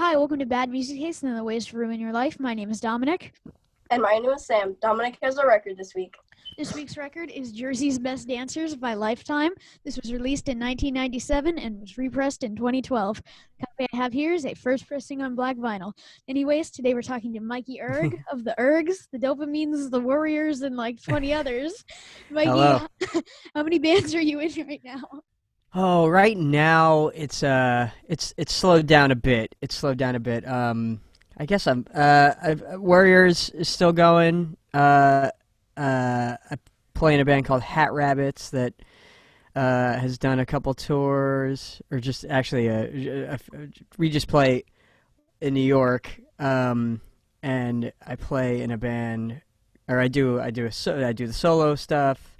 Hi, welcome to Bad Music Taste and the Ways to Ruin Your Life. My name is Dominic. And my name is Sam. Dominic has a record this week. This week's record is Jersey's Best Dancers by Lifetime. This was released in 1997 and was repressed in 2012. The copy I have here is a first pressing on black vinyl. Anyways, today we're talking to Mikey Erg of the Ergs, the Dopamines, the Warriors, and like 20 others. Mikey, Hello. how many bands are you in right now? Oh, right now it's slowed down a bit. I guess Warriors is still going. I play in a band called Hat Rabbits that has done a couple tours, or just actually we just play in New York. And I play in a band, or I do the solo stuff.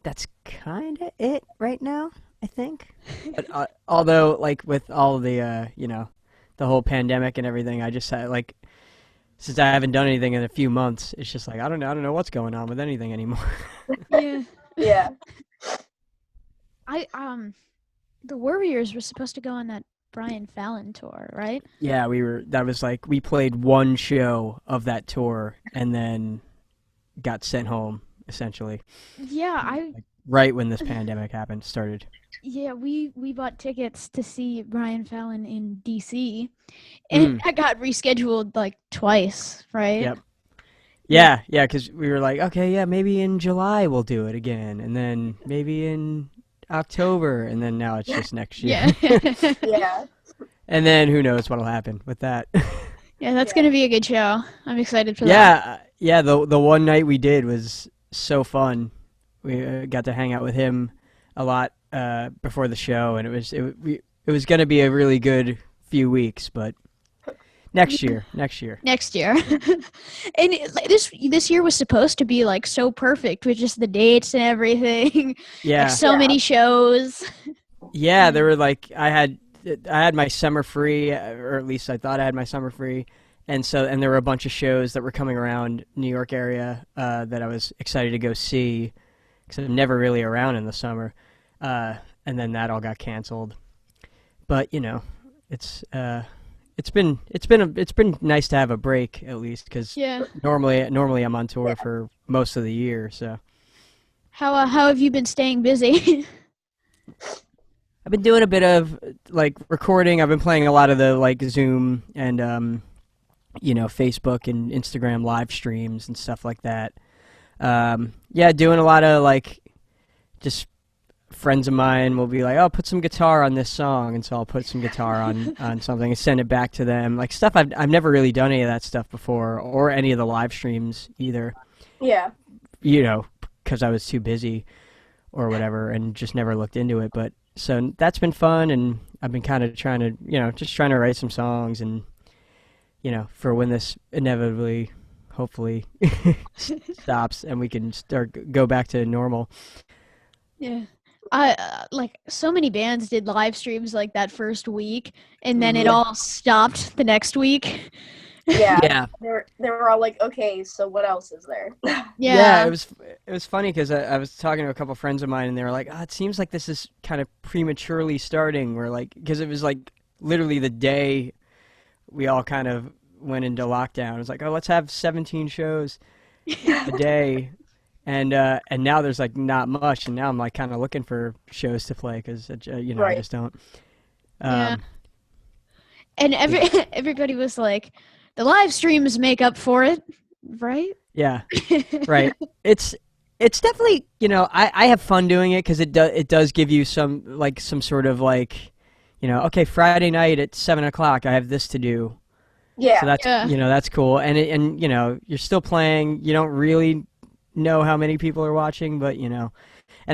That's kind of it right now, I think. But although, like, with all the the whole pandemic and everything, I just like, since I haven't done anything in a few months, it's just like I don't know what's going on with anything anymore. Yeah. Yeah. The Warriors were supposed to go on that Brian Fallon tour, right? Yeah, we played one show of that tour and then got sent home, essentially. Yeah, Right when this pandemic started. we bought tickets to see Brian Fallon in DC, and that got rescheduled like twice, right? Yep. Yeah, because we were like, okay, yeah, maybe in July we'll do it again, and then maybe in October, and then now it's just next year. Yeah. Yeah. And then who knows what'll happen with that. Yeah, that's Yeah. gonna be a good show. I'm excited for that. Yeah, the one night we did was so fun. We got to hang out with him a lot before the show, and it was going to be a really good few weeks, but next year. Next year. And this year was supposed to be like so perfect with just the dates and everything. Yeah. Like so Yeah. many shows. Yeah, there were like I had my summer free, or at least I thought I had my summer free, and there were a bunch of shows that were coming around New York area that I was excited to go see, because I'm never really around in the summer, and then that all got canceled. But it's been nice to have a break at least, because Yeah. normally I'm on tour for most of the year, so. How have you been staying busy? I've been doing a bit of like recording. I've been playing a lot of the like Zoom and Facebook and Instagram live streams and stuff like that. Yeah, doing a lot of like just friends of mine will be like, "Oh, put some guitar on this song," and so I'll put some guitar on something and send it back to them. Like stuff I've never really done any of that stuff before, or any of the live streams either. Yeah. Because I was too busy or whatever, and just never looked into it. But so that's been fun, and I've been kind of trying to write some songs, and for when this inevitably, hopefully, stops and we can go back to normal. Yeah. I like so many bands did live streams like that first week, and then it all stopped the next week. Yeah. Yeah. They were all like, okay, so what else is there? Yeah, it was funny because I was talking to a couple friends of mine, and they were like, "Oh, it seems like this is kind of prematurely starting." We're like, because it was like literally the day we all kind of went into lockdown. It was like, "Oh, let's have 17 shows a day," and now there's like not much, and now I'm like kind of looking for shows to play because I Right. just don't. Yeah. And everybody was like, the live streams make up for it, right? Yeah. Right. It's definitely, I have fun doing it because it does give you some sort of like, okay, Friday night at 7 o'clock I have this to do. Yeah. So that's Yeah. that's cool. And you're still playing. You don't really know how many people are watching, but and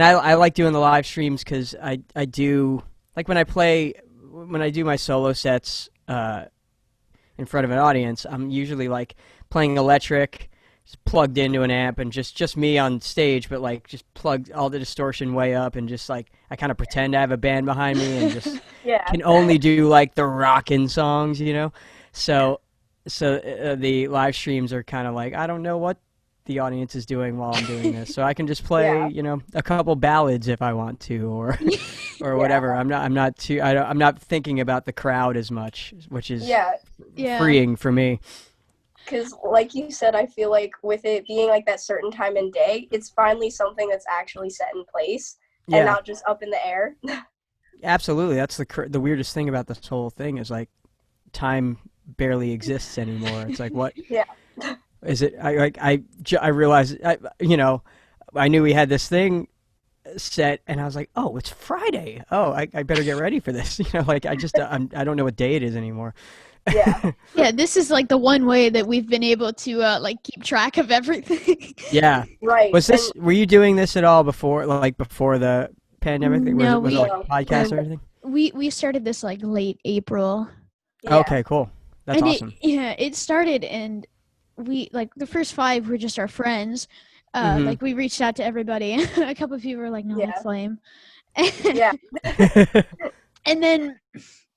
I like doing the live streams because I do like when I do my solo sets in front of an audience, I'm usually like playing electric, just plugged into an amp, and just me on stage, but like just plugged all the distortion way up, and just like I kind of pretend I have a band behind me, and just Yeah. can only do like the rockin' songs. So the live streams are kind of like, I don't know what the audience is doing while I'm doing this. So I can just play, Yeah. you know, a couple ballads if I want to, or Yeah. whatever. I'm not thinking about the crowd as much, which is Yeah. freeing for me. Because, like you said, I feel like with it being like that certain time and day, it's finally something that's actually set in place and Yeah, not just up in the air. absolutely. That's the weirdest thing about this whole thing is like time barely exists anymore. It's like what Yeah. is it? I realized you know, I knew we had this thing set, and I was like, oh, it's Friday. Oh, I better get ready for this. You know, like I don't know what day it is anymore. Yeah. Yeah, this is like the one way that we've been able to like keep track of everything. Yeah. Right. Was this? Were you doing this at all before, like before the pandemic? No, Was it we- like a podcast or anything? We started this like late April. Yeah. Okay, cool. That's and awesome. It started, and we like the first 5 were just our friends. Mhm. Like we reached out to everybody. A couple of people were like, "No, Yeah. that's lame." Yeah. And then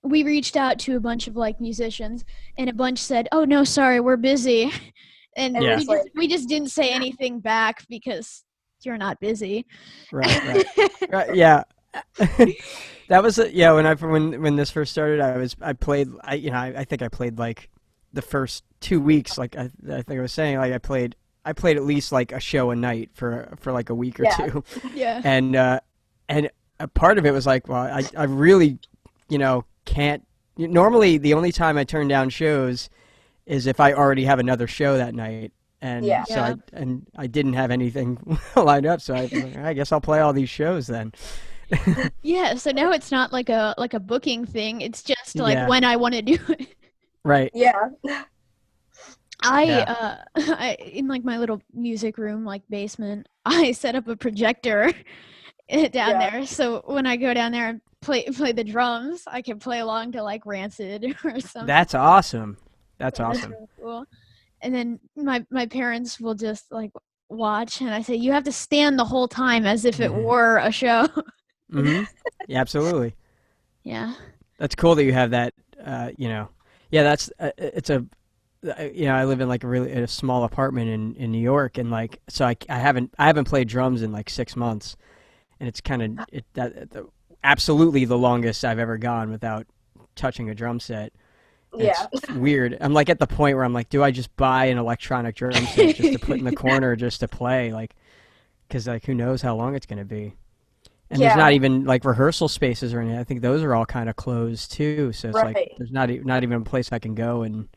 we reached out to a bunch of like musicians, and a bunch said, "Oh no, sorry, we're busy," and Yeah. we just didn't say anything back because you're not busy. Right. Right. Yeah. That was yeah. When this first started, I played. I think I played like the first 2 weeks. Like I think I was saying, like I played at least like a show a night for like a week or Yeah. two. Yeah. And a part of it was like, well, I really, you know, can't. Normally, the only time I turn down shows is if I already have another show that night. And Yeah. so Yeah. I didn't have anything lined up, so I was like, I guess I'll play all these shows then. Yeah, so now it's not like a booking thing. It's just like Yeah. when I want to do it. Right. Yeah. I in like my little music room, like basement, I set up a projector down Yeah. there. So when I go down there and play the drums, I can play along to like Rancid or something. That's awesome. That's That's awesome. really cool. And then my parents will just like watch, and I say, you have to stand the whole time as if it Mhm. were a show. Hmm. Yeah, absolutely. Yeah. That's cool that you have that. You know, yeah. That's it's a. You know, I live in like in a small apartment in New York, and like so I haven't played drums in like 6 months, and it's kind of absolutely the longest I've ever gone without touching a drum set. And Yeah. it's weird. I'm like at the point where I'm like, do I just buy an electronic drum set just to put in the corner just to play, like, because like who knows how long it's gonna be. And there's Yeah. not even like rehearsal spaces or anything. I think those are all kind of closed too. So it's like Right. there's not even a place I can go and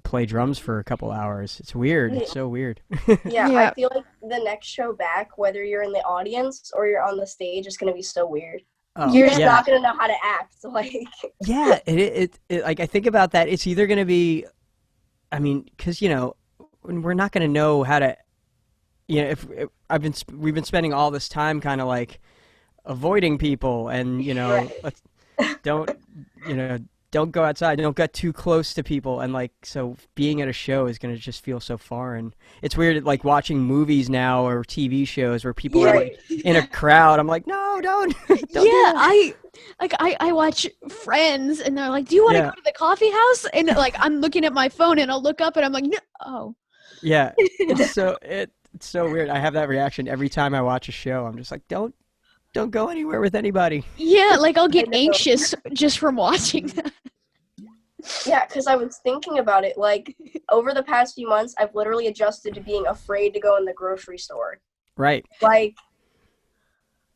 play drums for a couple hours. It's weird. It's so weird. Yeah. Yeah. I feel like the next show back, whether you're in the audience or you're on the stage, is gonna be so weird. Oh, You're just yeah. not gonna know how to act. Like. Yeah, it like I think about that. It's either gonna be, I mean, because you know, we're not gonna know how to, you know, if we've been spending all this time kind of like avoiding people, and you know, Right. don't you know, don't go outside, don't get too close to people, and like so being at a show is gonna just feel so foreign. It's weird, like watching movies now or TV shows where people are Right. like in a crowd. I'm like, no, don't. Don't do Yeah, that. I watch Friends, and they're like, "Do you want to Yeah. go to the coffee house?" And like I'm looking at my phone, and I'll look up, and I'm like, "No, oh, Yeah, it's so weird. I have that reaction every time I watch a show. I'm just like, don't go anywhere with anybody. yeah." Like I'll I get know. anxious just from watching that. Yeah, because I was thinking about it. Like, over the past few months, I've literally adjusted to being afraid to go in the grocery store. Right. Like,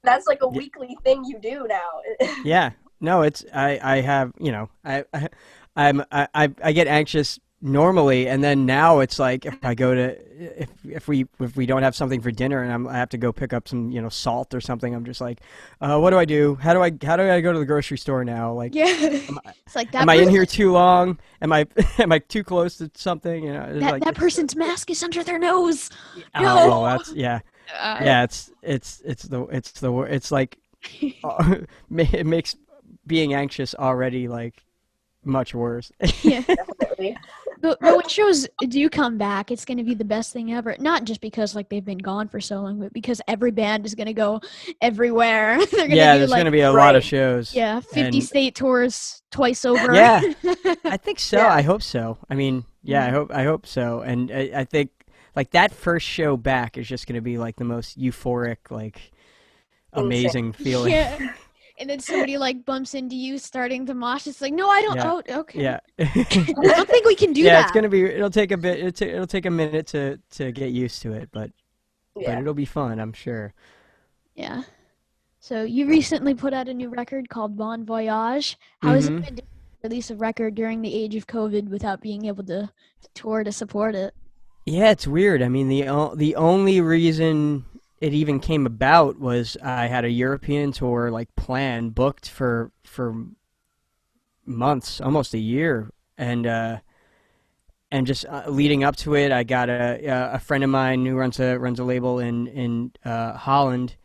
that's like a weekly thing you do now. Yeah. No, it's I have, you know, I get anxious normally, and then now it's like if I go to if we don't have something for dinner and I have to go pick up some, you know, salt or something, I'm just like, what do I do? How do I go to the grocery store now? Like, Yeah, it's like that. am I in here too long? Am I am I too close to something? You know, it's like, That person's mask is under their nose. oh, No. well, that's yeah. Yeah, it's like it makes being anxious already like much worse. Yeah. Definitely. But when shows do come back, it's going to be the best thing ever. Not just because like they've been gone for so long, but because every band is going to go everywhere. They're going to Yeah, do there's like going to be a lot of Right. shows. 50 and- state tours twice over. Yeah. I think so. Yeah. I hope so. I mean, yeah, I hope so. And I think like that first show back is just gonna be like the most euphoric, like amazing feeling. Yeah. And then somebody like bumps into you starting to mosh. It's like, no, I don't. Yeah. Oh, okay. Yeah. I don't think we can do Yeah, that. it's gonna be. It'll take a bit. It'll take a minute to get used to it, but it'll be fun, I'm sure. Yeah. So you recently put out a new record called Bon Voyage. How has it been to release a record during the age of COVID without being able to tour to support it? Yeah, it's weird. I mean, the only reason it even came about was I had a European tour like planned, booked for months, almost a year, and just leading up to it, I got a friend of mine who runs a label in Holland.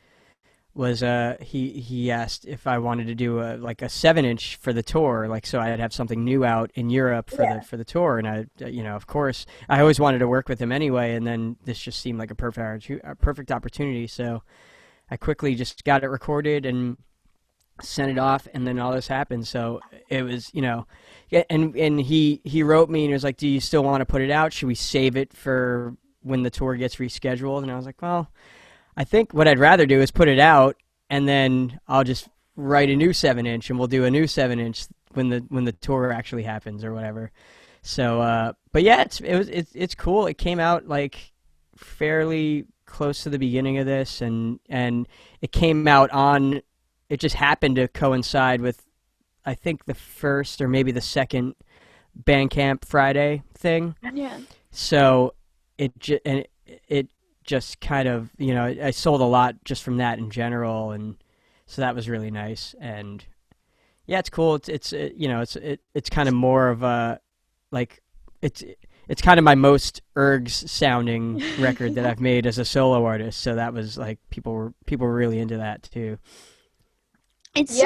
Was he asked if I wanted to do like a 7-inch for the tour, like so I'd have something new out in Europe for the tour, and I of course I always wanted to work with him anyway, and then this just seemed like a perfect opportunity, so I quickly just got it recorded and sent it off, and then all this happened. So it was and he wrote me and he was like, do you still want to put it out? Should we save it for when the tour gets rescheduled? And I was like, well, I think what I'd rather do is put it out, and then I'll just write a new 7-inch, and we'll do a new 7-inch when the tour actually happens or whatever. So, but yeah, it's cool. It came out like fairly close to the beginning of this, and it came out on. It just happened to coincide with, I think, the first or maybe the second Bandcamp Friday thing. Yeah. So it just kind of, I sold a lot just from that in general, and so that was really nice. And yeah, it's cool. It's kind of more of a like it's kind of my most Ergs sounding record that I've made as a solo artist. So that was like people were really into that too. It's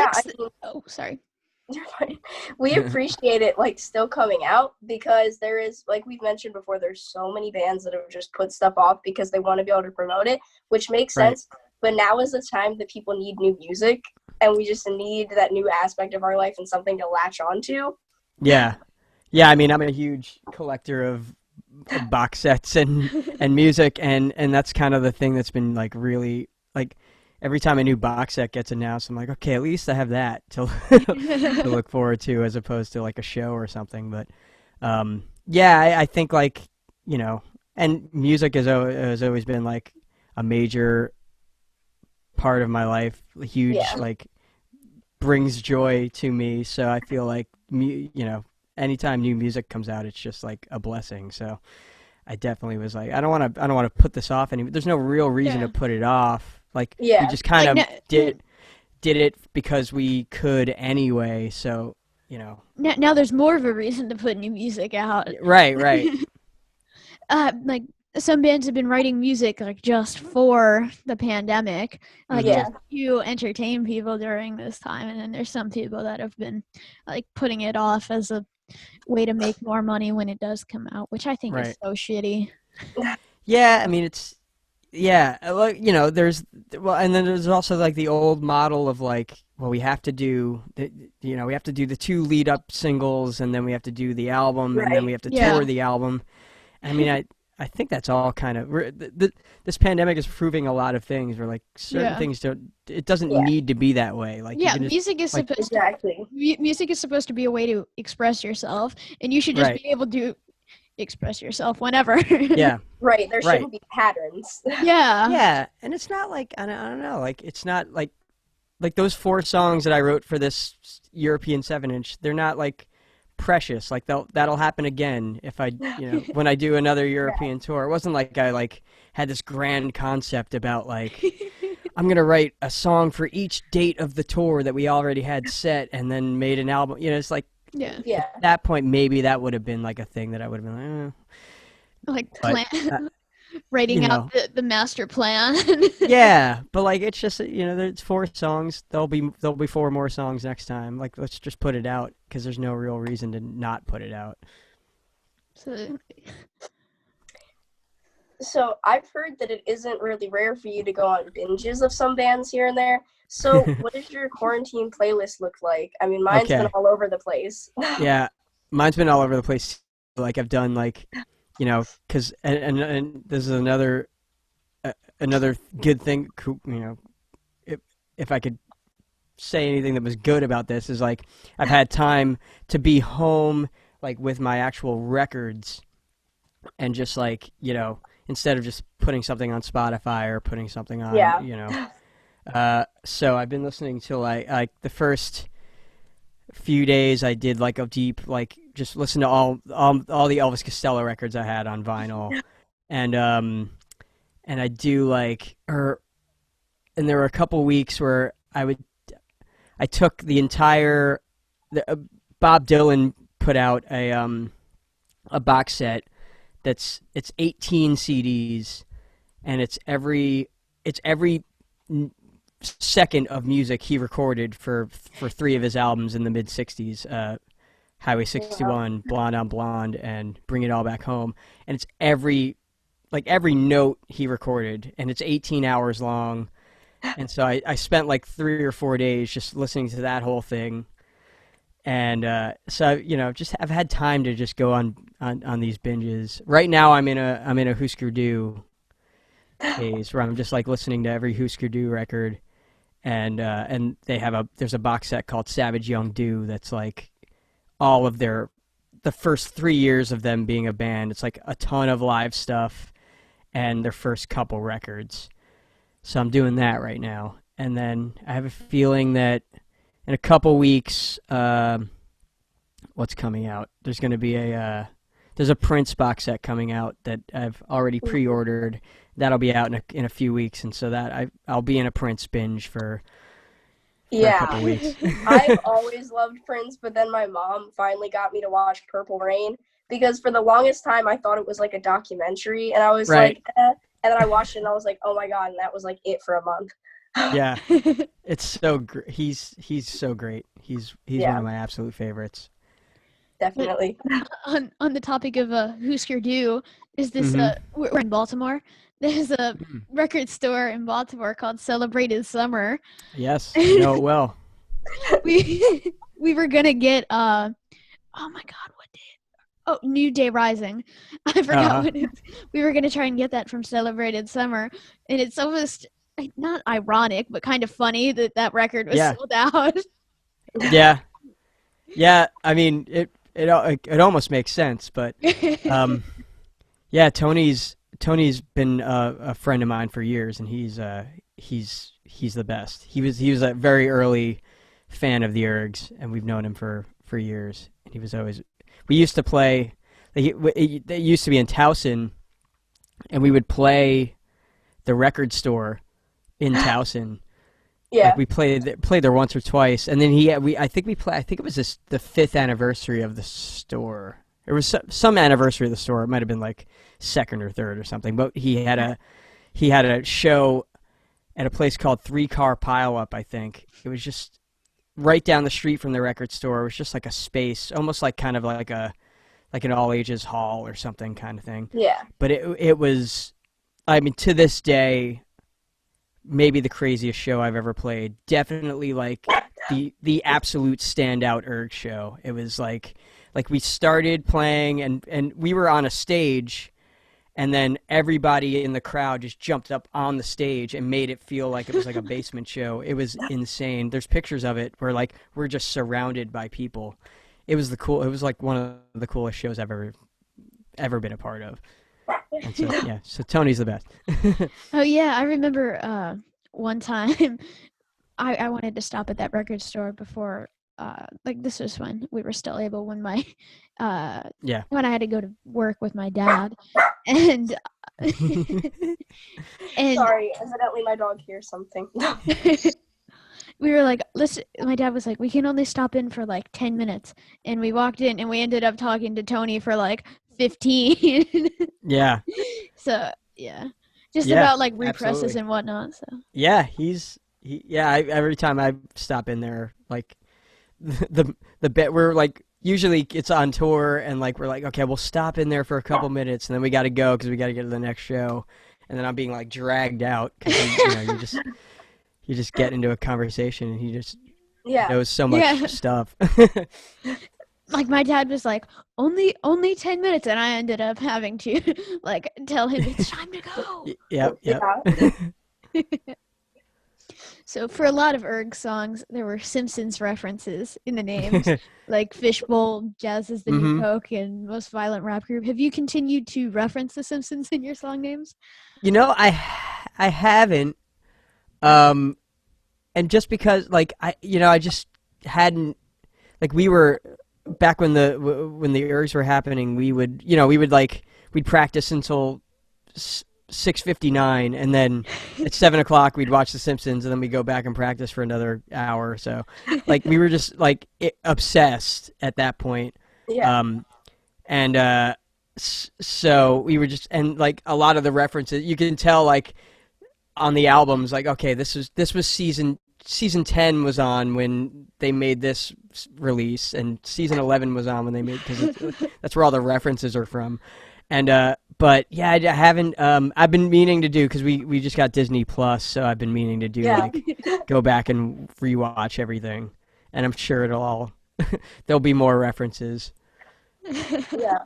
oh, sorry. We appreciate it like still coming out, because there is, like we've mentioned before, there's so many bands that have just put stuff off because they want to be able to promote it, which makes sense. But now is the time that people need new music, and we just need that new aspect of our life and something to latch onto. Yeah. I mean, I'm a huge collector of box sets and music, and that's kind of the thing that's been like really like. Every time a new box set gets announced, I'm like, okay, at least I have that to look forward to, as opposed to like a show or something. But yeah, I think like and music has always been like a major part of my life, huge like brings joy to me. So I feel like anytime new music comes out, it's just like a blessing. So I definitely was like, I don't want to put this off anymore. There's no real reason to put it off. Like we just kind of did it because we could anyway. So now there's more of a reason to put new music out. Right. Like some bands have been writing music like just for the pandemic, like just to entertain people during this time, and then there's some people that have been like putting it off as a way to make more money when it does come out, which I think is so shitty. Yeah, I mean it's. Yeah, like there's and then there's also like the old model of like, well, we have to do we have to do the 2 lead up singles, and then we have to do the album, and then we have to tour the album. I mean, I think that's all kind of this pandemic is proving a lot of things where like certain things it doesn't need to be that way. Like music is supposed music is supposed to be a way to express yourself, and you should just be able to express yourself whenever. Right, there shouldn't be patterns. Yeah, and it's not like I don't know, like it's not like those 4 songs that I wrote for this European 7-inch, they're not like precious. Like that'll happen again if I when I do another European tour. It wasn't like I like had this grand concept about like I'm gonna write a song for each date of the tour that we already had set and then made an album. It's like at that point, maybe that would have been like a thing that I would have been writing out the master plan. Yeah, but like it's just there's 4 songs. There'll be 4 more songs next time. Like let's just put it out because there's no real reason to not put it out. So I've heard that it isn't really rare for you to go on binges of some bands here and there. So what does your quarantine playlist look like? I mean, mine's been all over the place. Yeah, mine's been all over the place. Like I've done like because and this is another good thing, if I could say anything that was good about this is like I've had time to be home like with my actual records and just like instead of just putting something on Spotify or putting something on so I've been listening to like the first few days I did like a deep like just listen to all the Elvis Costello records I had on vinyl and I do and there were a couple weeks where I took Bob Dylan put out a box set it's 18 CDs and it's every second of music he recorded for 3 of his albums in the mid 60s, Highway 61, Blonde on Blonde, and Bring It All Back Home, and it's every note he recorded, and it's 18 hours long. And so I spent like 3 or 4 days just listening to that whole thing. And so just I've had time to just go on these binges. Right now I'm in a Husker Du phase where I'm just like listening to every Husker Du record. And there's a box set called Savage Young Du that's like all of the first 3 years of them being a band. It's like a ton of live stuff and their first couple records. So I'm doing that right now. And then I have a feeling that in a couple weeks, what's coming out? There's going to be there's a Prince box set coming out that I've already pre-ordered. That'll be out in a few weeks, and so that I'll be in a Prince binge for a couple weeks. I've always loved Prince, but then my mom finally got me to watch Purple Rain because for the longest time I thought it was like a documentary, and I was like, eh. And then I watched it and I was like, oh my god, and that was like it for a month. Yeah, it's so great. He's so great. He's one of my absolute favorites. Definitely. On the topic of Husker Du, is this we're in Baltimore. There's a record store in Baltimore called Celebrated Summer. Yes, I know it well. we were gonna get oh my god, what day? Oh, New Day Rising. I forgot what it is. We were gonna try and get that from Celebrated Summer, and it's almost not ironic, but kind of funny that record was sold out. Yeah. I mean, it almost makes sense, but yeah, Tony's been a friend of mine for years, and he's the best. He was a very early fan of the Ergs, and we've known him for years. And he was always. We used to play. It used to be in Towson, and we would play the record store in Towson. Yeah, like we played there once or twice, and then I think it was the 5th anniversary of the store. There was some anniversary of the store. It might have been like 2nd or 3rd or something. But he had a show at a place called 3 Car Pile Up. I think it was just right down the street from the record store. It was just like a space, almost like kind of like an all ages hall or something kind of thing. Yeah. But it was, I mean, to this day, maybe the craziest show I've ever played. Definitely like the absolute standout Erg show. It was like we started playing and we were on a stage, and then everybody in the crowd just jumped up on the stage and made it feel like it was like a basement show. It was insane. There's pictures of it where like we're just surrounded by people. It was like one of the coolest shows I've ever been a part of. And so, yeah, so Tony's the best. Oh yeah, I remember one time I wanted to stop at that record store before like this was when we were still able when my when I had to go to work with my dad and sorry, evidently my dog hears something. we were like, listen, my dad was like, we can only stop in for like 10 minutes. And we walked in and we ended up talking to Tony for like 15. Yeah. So, yeah. Just about like represses absolutely. And whatnot. So. Yeah, every time I stop in there, like the bit we're like, usually it's on tour and like we're like, okay, we'll stop in there for a couple minutes and then we got to go because we got to get to the next show. And then I'm being like dragged out because you just get into a conversation and he just knows so much stuff. like my dad was like, only 10 minutes, and I ended up having to like tell him it's time to go. Yep. Yeah. So for a lot of Erg songs, there were Simpsons references in the names, like Fishbowl, Jazz is the New Mhm. Coke, and Most Violent Rap Group. Have you continued to reference the Simpsons in your song names? I haven't. Um, and just because I just hadn't like we were back when the ergs were happening. We'd practice until 6:59, and then at 7 o'clock we'd watch The Simpsons, and then we'd go back and practice for another hour or so. Like we were just obsessed at that point. Yeah. So we were just, and like a lot of the references you can tell like on the albums, like, okay, this was season 10 was on when they made this release, and season 11 was on when they made, because that's where all the references are from. And but yeah, I haven't. I've been meaning to do, because we just got Disney Plus, so I've been meaning to do Yeah. go back and rewatch everything, and I'm sure it'll all there'll be more references. Yeah.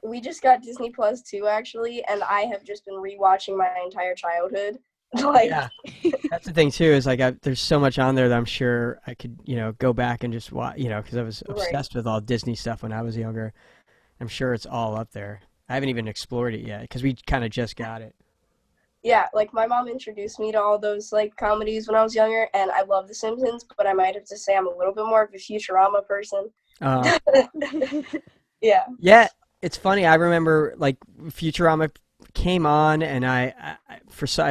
We just got Disney Plus too, actually, and I have just been rewatching my entire childhood. Like, Yeah, that's the thing too. Is like there's so much on there that I'm sure I could go back and just watch. Because I was right. obsessed with all Disney stuff when I was younger. I'm sure it's all up there. I haven't even explored it yet because we kind of just got it. Yeah, like my mom introduced me to all those like comedies when I was younger, and I love The Simpsons, but I might have to say I'm a little bit more of a Futurama person. Uh, Yeah. yeah, it's funny. I remember like Futurama came on, and I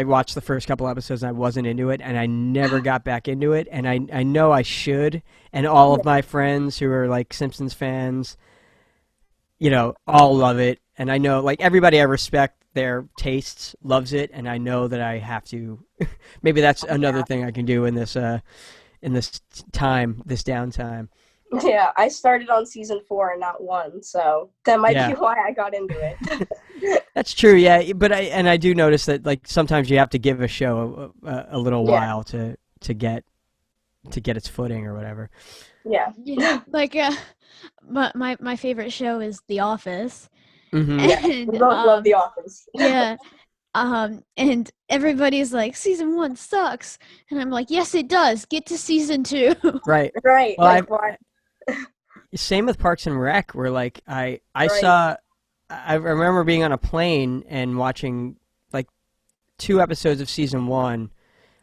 watched the first couple episodes, and I wasn't into it, and I never got back into it, and I know I should, and all of my friends who are like Simpsons fans, all love it, and I know like everybody I respect their tastes loves it, and I know that I have to. Maybe that's another thing I can do in this downtime. Yeah, I started on season 4 and not 1, so that might Yeah. be why I got into it. That's true, yeah. But I do notice that like sometimes you have to give a show a little Yeah. while to get its footing or whatever. Yeah. Yeah, like my favorite show is The Office, Hmm. Yeah. and We both love The Office. yeah, and everybody's like, season 1 sucks, and I'm like, yes, it does. Get to season 2. Right. Right. Well, like, why? same with Parks and Rec, where like I Right. I remember being on a plane and watching like 2 episodes of season 1.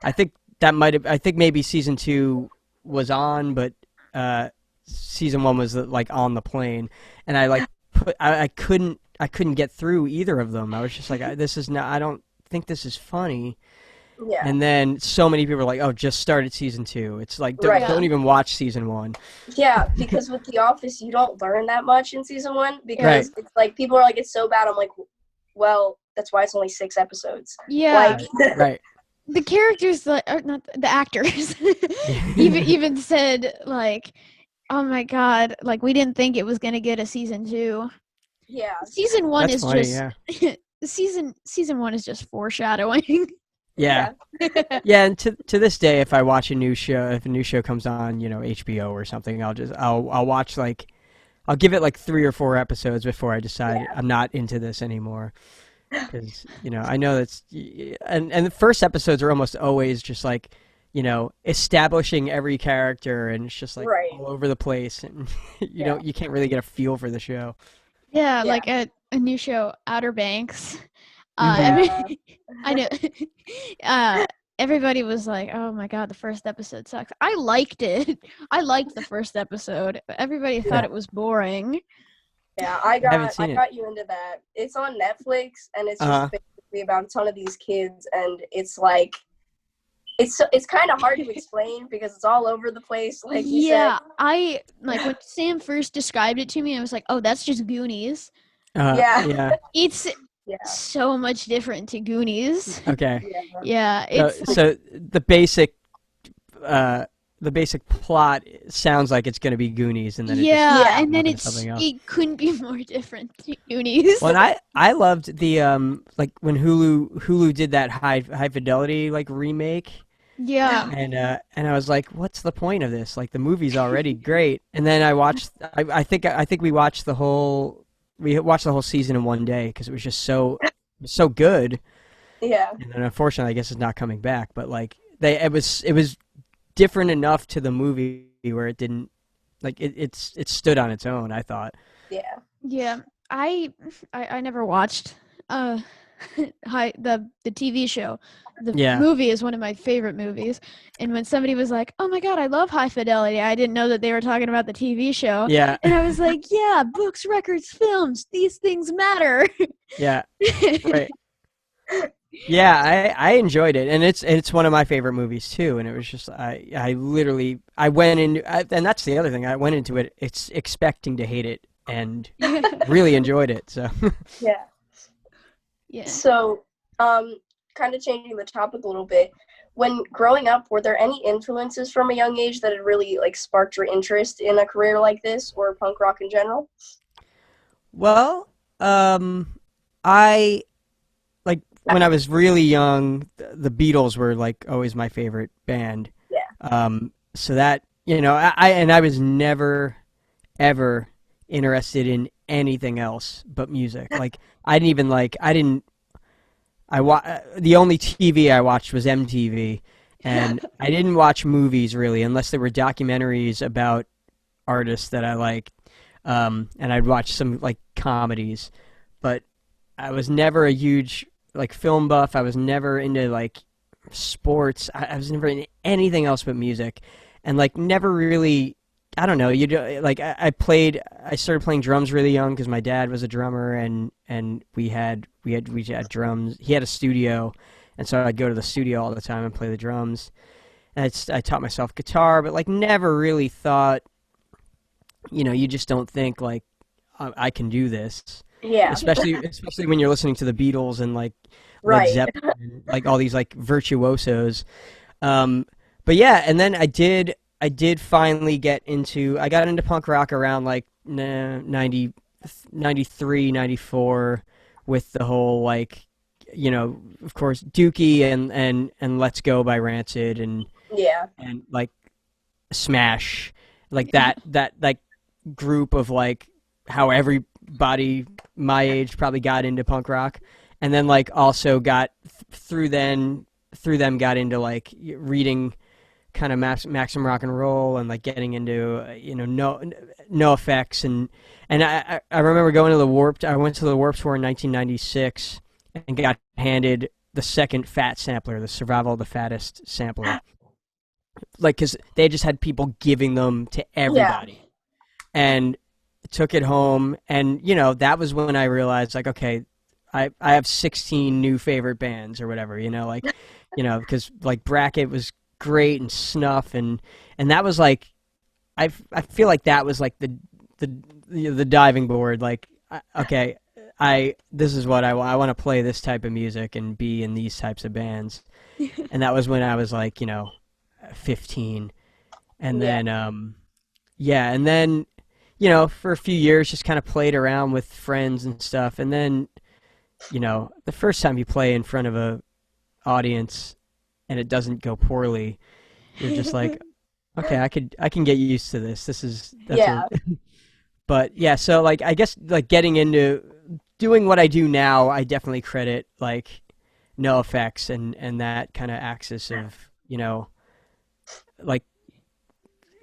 I think I think maybe season 2 was on, but season 1 was like on the plane, and I like I couldn't get through either of them. I was just like, this is not. I don't think this is funny. Yeah. And then so many people are like, oh, just started season 2. It's like Right. don't even watch season 1. Yeah, because with The Office, you don't learn that much in season 1 because Right. it's like people are like, it's so bad. I'm like, well, that's why it's only 6 episodes. Yeah, Like, Right. the characters, not the actors, even said like, oh my god, like we didn't think it was gonna get a season 2. yeah. Season 1 That's is funny. just Yeah. season 1 is just foreshadowing. Yeah. Yeah, and to this day, if I watch a new show, if a new show comes on, HBO or something, I'll watch I'll give it like 3 or 4 episodes before I decide I'm not into this anymore, because I know that's, and the first episodes are almost always just like establishing every character, and it's just like Right. all over the place, and Yeah. you can't really get a feel for the show. Yeah, Yeah. like a new show, Outer Banks. Mhm. I know. Everybody was like, "Oh my god, the first episode sucks." I liked it. I liked the first episode, but everybody thought it was boring. Yeah, I haven't seen it. got you into that. It's on Netflix, and it's Uh-huh. just basically about a ton of these kids, and it's like, it's kind of hard to explain because it's all over the place. Like you Yeah, said. I like when Sam first described it to me, I was like, "Oh, that's just Goonies." Yeah. Yeah. It's Yeah. so much different to Goonies. Okay. Yeah. Yeah, it's So the basic plot sounds like it's going to be Goonies, and then it yeah, Yeah. and then into something else. it couldn't be more different to Goonies. Well, and I loved the like when Hulu did that high fidelity like remake. Yeah. And I was like, what's the point of this? Like the movie's already great. And then I watched. I think we watched the whole season in one day because it was just so good. Yeah. And then unfortunately, I guess it's not coming back. But like it was different enough to the movie where it didn't like it stood on its own. I thought. Yeah. Yeah. I never watched uh the TV show. The Yeah. movie is one of my favorite movies. And when somebody was like, "Oh my god, I love High Fidelity," I didn't know that they were talking about the TV show. Yeah. And I was like, "Yeah, books, records, films, these things matter." Yeah. Right. Yeah, I enjoyed it, and it's one of my favorite movies too. And it was just I literally I went in, and that's the other thing. I went into it expecting to hate it, and really enjoyed it. So Yeah. Yeah. So, kind of changing the topic a little bit. When growing up, were there any influences from a young age that had really like sparked your interest in a career like this or punk rock in general? well, I like when I was really young, the Beatles were like always my favorite band. Yeah. So that I was never ever interested in anything else but music. Like I didn't the only TV I watched was MTV, and I didn't watch movies really unless there were documentaries about artists that I liked, and I'd watch some like comedies, but I was never a huge like film buff. I was never into like sports. I was never into anything else but music, and like never really. I don't know. Like I started playing drums really young because my dad was a drummer, and we had drums. He had a studio, and so I'd go to the studio all the time and play the drums. And I taught myself guitar, but like never really thought. You just don't think like I can do this, Yeah. especially when you're listening to the Beatles and like Led Right. Zeppelin, and, like all these like virtuosos. But yeah, and then I did finally I got into punk rock around like 93, 94 with the whole like, of course Dookie and Let's Go by Rancid Yeah. and like Smash, like that like group of like how everybody my age probably got into punk rock, and then like also got through them got into like reading kind of Maximum Rock and Roll and like getting into no effects and I remember going to I went to the Warped Tour in 1996 and got handed the second fat sampler, the Survival of the Fattest sampler, like because they just had people giving them to everybody, and took it home, and that was when I realized like, okay, I have 16 new favorite bands or whatever, like because like Bracket was great and Snuff and that was like I feel like that was like the diving board, like okay, this is what I want to play this type of music and be in these types of bands. And that was when I was like 15, and then and then for a few years just kind of played around with friends and stuff, and then the first time you play in front of a audience and it doesn't go poorly, you're just like, okay, I can get used to this. But yeah, so like I guess like getting into doing what I do now, I definitely credit like No Effects and that kind of axis of like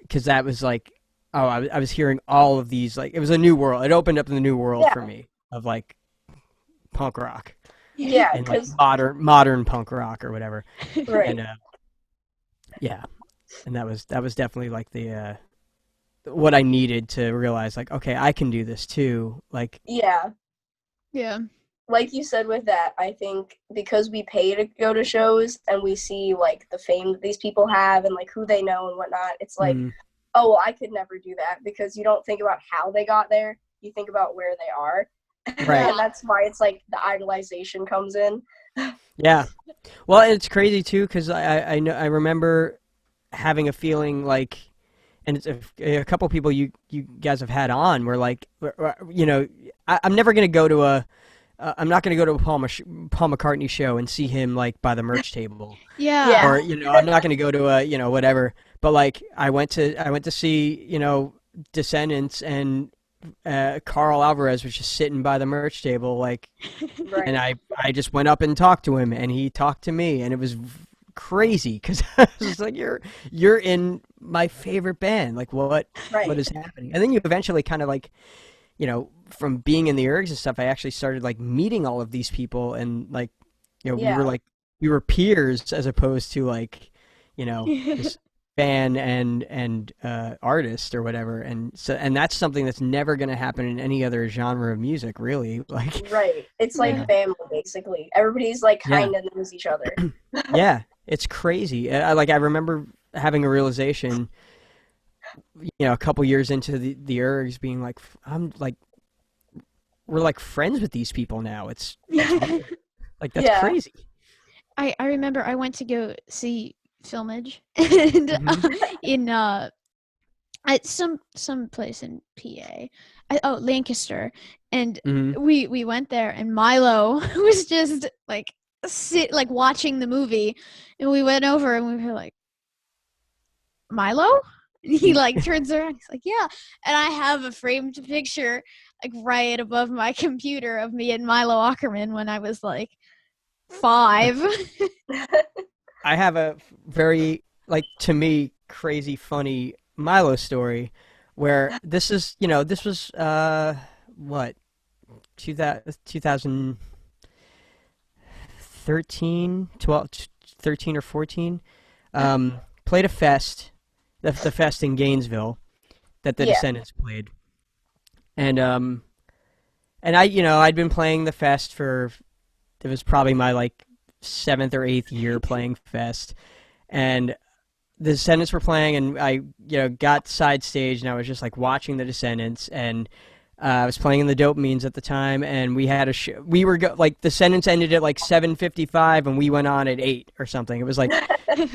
because that was like I was hearing all of these, like it was a new world. It opened up the new world for me of like punk rock. Yeah, And like modern punk rock or whatever. Right. And yeah, and that was definitely like the what I needed to realize like, okay, I can do this too. Like Yeah. Like you said with that, I think because we pay to go to shows and we see like the fame that these people have and like who they know and whatnot, it's like, oh, well, I could never do that, because you don't think about how they got there. You think about where they are. Right. And that's why it's like the idolization comes in. Yeah. Well, it's crazy too because I know I remember having a feeling like, and it's a couple people you guys have had on were like, I'm never gonna go to I'm not going to go to a Paul McCartney show and see him like by the merch table, Yeah. or I'm not going to go to a whatever. But like I went to see Descendants, and Carl Alvarez was just sitting by the merch table, like, and Right. I just went up and talked to him, and he talked to me, and it was crazy because I was just like, you're in my favorite band, like what Right. is happening? And then you eventually kind of like, from being in the Ergs and stuff, I actually started like meeting all of these people, and like, Yeah. we were peers as opposed to like, this fan and artist or whatever, and that's something that's never going to happen in any other genre of music, really. Like, Right. It's like Yeah. family, basically. Everybody's like yeah, kind of knows each other. yeah, it's crazy. I remember having a realization, a couple years into the Ergs, being like, I'm like, we're like friends with these people now. It's weird. Like, that's Yeah. crazy. I remember I went to go see Filmage and Mhm. in at some place in PA, Lancaster, and Mhm. we went there, and Milo was just like watching the movie, and we went over and we were like, Milo? And he like turns around, he's like, yeah, and I have a framed picture like right above my computer of me and Milo Ackerman when I was like 5. I have a very, like, to me, crazy funny Milo story, where this was what, 2013, 12, 13 or 14. Played a fest, the fest in Gainesville that the Yeah. Descendants played, and I'd been playing the fest for, it was probably my like 7th or 8th year playing fest, and the Descendants were playing, and I got side stage, and I was just like watching the Descendants, and I was playing in the Dopamines at the time, and we had a show. We were like, Descendants ended at like 7:55, and we went on at 8 or something. It was like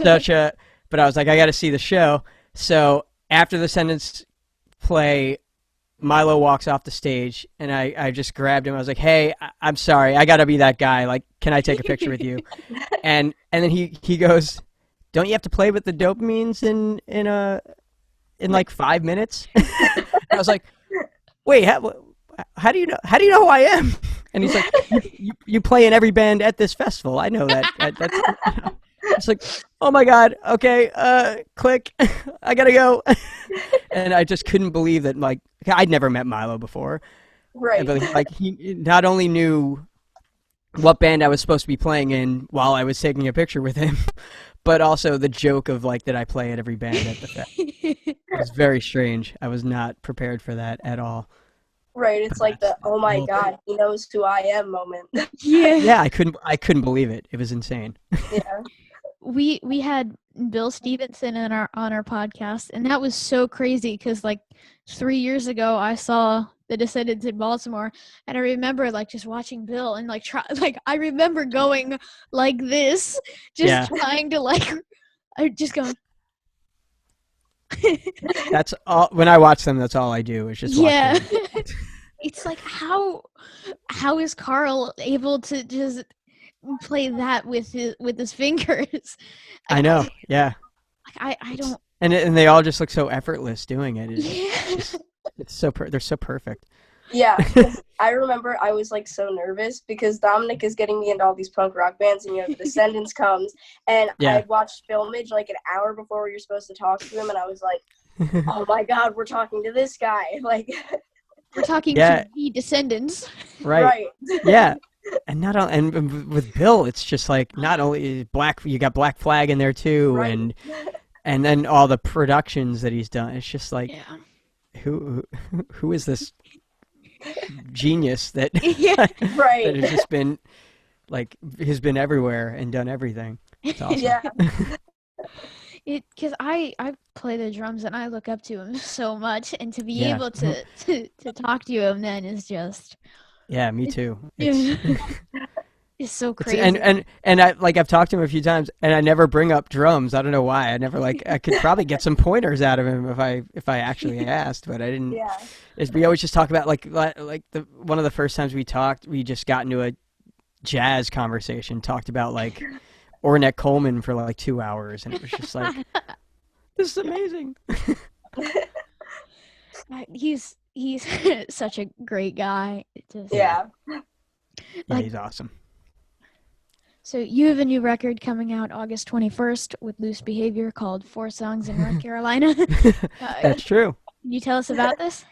such a, but I was like, I got to see the show. So after the Descendants play, Milo walks off the stage, and I just grabbed him. I was like, "Hey, I'm sorry, I gotta be that guy. Like, can I take a picture with you?" And then he goes, "Don't you have to play with the Dopamines in like 5 minutes?" I was like, "Wait, how do you know? How do you know who I am?" And he's like, "You play in every band at this festival. I know that. That's." It's like, "Oh my God, okay, click, I gotta go." And I just couldn't believe that, like, I'd never met Milo before, Right. but like he not only knew what band I was supposed to be playing in while I was taking a picture with him, but also the joke of like that I play at every band at the fest. It was very strange. I was not prepared for that at all. Right. It's But like that's the oh the my whole thing. God, he knows who I am moment. Yeah. Yeah, I couldn't believe it. It was insane. Yeah. We had Bill Stevenson on our podcast, and that was so crazy because like 3 years ago I saw the Descendants in Baltimore, and I remember like just watching Bill and like I remember going like this, just Yeah, trying to like I just going that's all. When I watch them, that's all I do is just watch yeah. them. It's like how is Carl able to just play that with his fingers? I Like know. Yeah, I it's don't. and they all just look so effortless doing it. It's Yeah. just they're so perfect. Yeah. 'Cause I remember I was like so nervous because Dominic is getting me into all these punk rock bands, and the Descendants comes, and I Yeah. had watched Filmage like an hour before we were supposed to talk to him, and I was like, oh my God, we're talking to this guy. Like, We're talking to Yeah, the Descendants. right. right. Yeah. And not only, and with Bill, it's just like not only is you got Black Flag in there too, Right. and then all the productions that he's done. It's just like, Yeah. who is this genius that Yeah. that Right. has just been like has been everywhere and done everything. It's awesome. Yeah. Because I play the drums and I look up to him so much, and to be Yeah. able to talk to him then is just Yeah, me too. yeah. is so It's crazy. and I like I've talked to him a few times, and I never bring up drums. I don't know why. I never like I could probably get some pointers out of him if I actually asked, but I didn't. Yeah. We always just talk about like the one of the first times we talked, we just got into a jazz conversation, talked about like Ornette Coleman for like 2 hours, and it was just like, this is amazing. He's such a great guy. It just, Yeah. Yeah, Like- he's awesome. So you have a new record coming out August 21st with Loose Behavior called Four Songs in North Carolina. That's true. Can you tell us about this?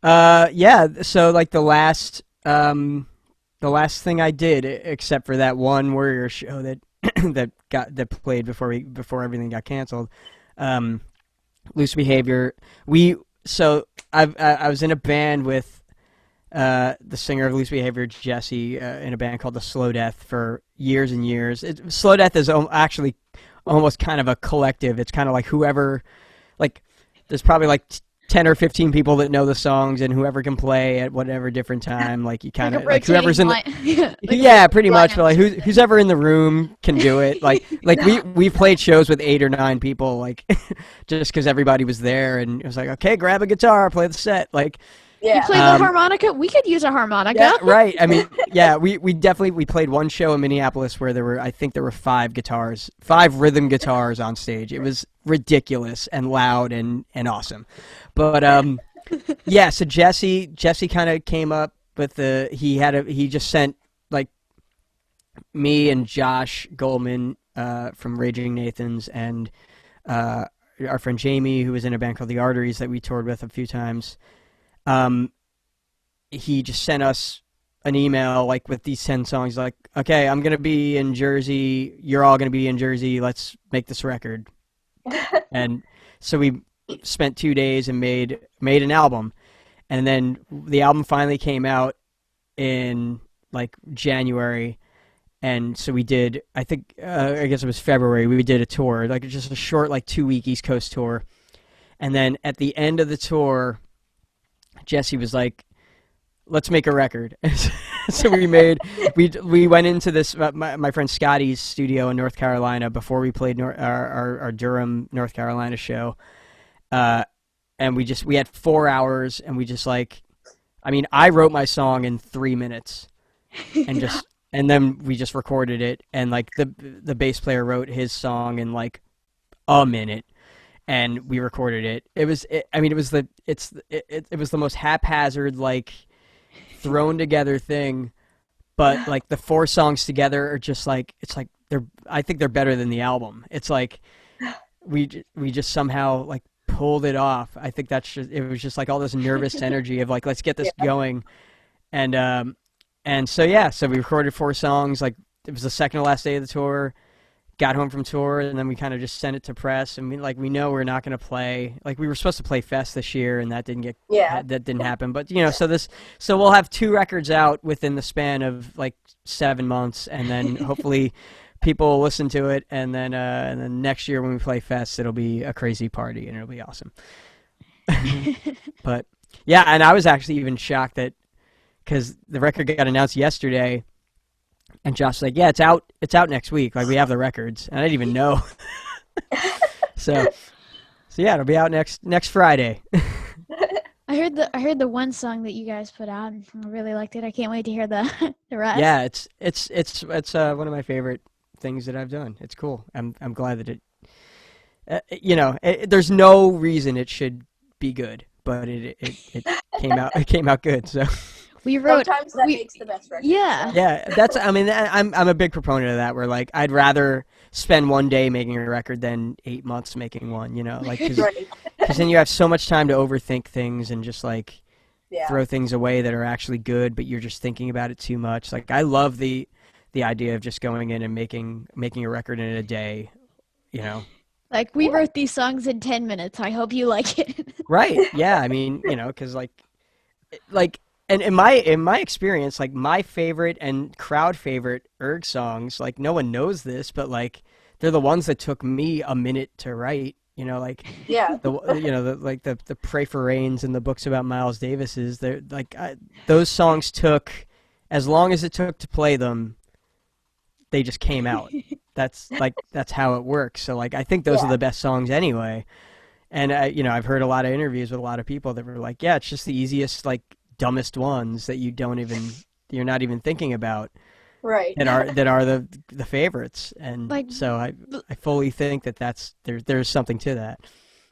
Yeah. So like the last thing I did, except for that one Warrior show that that played before everything got canceled, Loose Behavior. I was in a band with the singer of Loose Behavior, Jesse, in a band called the Slow Death for years and years. Slow Death is actually almost kind of a collective. It's kind of like whoever, like, there's probably like 10 or 15 people that know the songs, and whoever can play at whatever different time, like you kind of like whoever's in the yeah, pretty much. But like who's ever in the room can do it. Like we've played shows with 8 or 9 people, like just because everybody was there, and it was like, okay, grab a guitar, play the set, like. Yeah. You play the harmonica? We could use a harmonica. Yeah, right. I mean, yeah, we definitely played one show in Minneapolis where I think there were 5 rhythm guitars on stage. It was ridiculous and loud and awesome. But yeah, so Jesse kind of came up with he just sent like me and Josh Goldman from Raging Nathans and our friend Jamie, who was in a band called The Arteries that we toured with a few times. He just sent us an email like with these 10 songs, like, okay, I'm gonna be in Jersey, you're all gonna be in Jersey, let's make this record. And so we spent 2 days and made an album, and then the album finally came out in like January, and so we did, I think I guess it was February, we did a tour, like just a short like 2-week East Coast tour, and then at the end of the tour, Jesse was like, let's make a record. So we went into this my friend Scotty's studio in North Carolina before we played our Durham, North Carolina show, and we had 4 hours, and we just like, I mean, I wrote my song in 3 minutes, and then we just recorded it, and like the bass player wrote his song in like a minute, and we recorded it. It was the most haphazard, like, thrown together thing, but like the 4 songs together are just like, it's like I think they're better than the album. It's like we just somehow like pulled it off. I think it was just like all this nervous energy of like, let's get this going, and so yeah, so we recorded 4 songs. Like it was the second to last day of the tour. Got home from tour, and then we kind of just sent it to press, and we know we're not going to play, like we were supposed to play Fest this year, and that didn't happen. But so we'll have 2 records out within the span of like 7 months, and then hopefully people will listen to it, and then next year when we play Fest, it'll be a crazy party, and it'll be awesome. But yeah, and I was actually even shocked that, because the record got announced yesterday, and Josh was like, yeah, it's out next week. Like, we have the records. And I didn't even know. So yeah, it'll be out next Friday. I heard the one song that you guys put out, and I really liked it. I can't wait to hear the rest. Yeah, it's one of my favorite things that I've done. It's cool. I'm glad that there's no reason it should be good, but it came out good. So Sometimes that makes the best record. Yeah. Yeah, I'm a big proponent of that, where like I'd rather spend 1 day making a record than 8 months making one, like because then you have so much time to overthink things and just like throw things away that are actually good, but you're just thinking about it too much. Like I love the idea of just going in and making a record in a day, Like we wrote these songs in 10 minutes. I hope you like it. Right. Yeah, I mean, because like and in my experience, like my favorite and crowd favorite Erg songs, like no one knows this, but like they're the ones that took me a minute to write. Like the Pray for Rains and the books about Miles Davis's. They're like those songs took as long as it took to play them. they just came out. That's how it works. So like I think those are Yeah. the best songs anyway. And I've heard a lot of interviews with a lot of people that were like, yeah, it's just the easiest, like dumbest ones that you're not even thinking about Right. that are the favorites. And Like so I fully think there's something to that.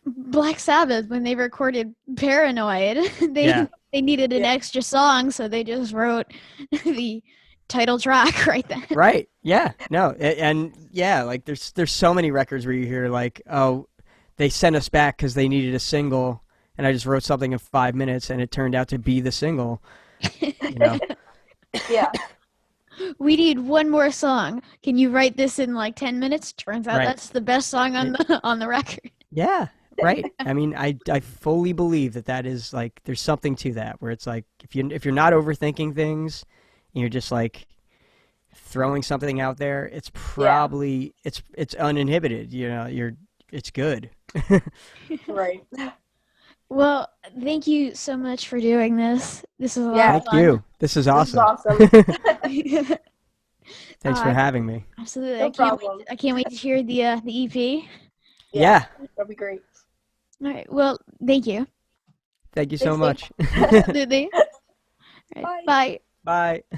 Black Sabbath, when they recorded Paranoid, Yeah. they needed an Yeah. extra song, so they just wrote the title track right then. Right. Yeah. No. And yeah, like there's so many records where you hear like, oh, they sent us back because they needed a single, and I just wrote something in 5 minutes, and it turned out to be the single. You know. Yeah. We need one more song. Can you write this in like 10 minutes? Turns out Right. that's the best song on the record. Yeah. Right. I mean, I fully believe that is like there's something to that where it's like if you're not overthinking things, and you're just like throwing something out there, it's probably it's uninhibited. It's good. Right. Well, thank you so much for doing this. This is a lot Yeah. of Thank fun. you. This is This is awesome. awesome. Thanks for having me. Absolutely. No I can't problem. wait. I can't wait to hear the EP. Yeah. That'd be great. All right. Well, thank you. Thank you so Thanks, much. Absolutely. All right, Bye. bye. Bye.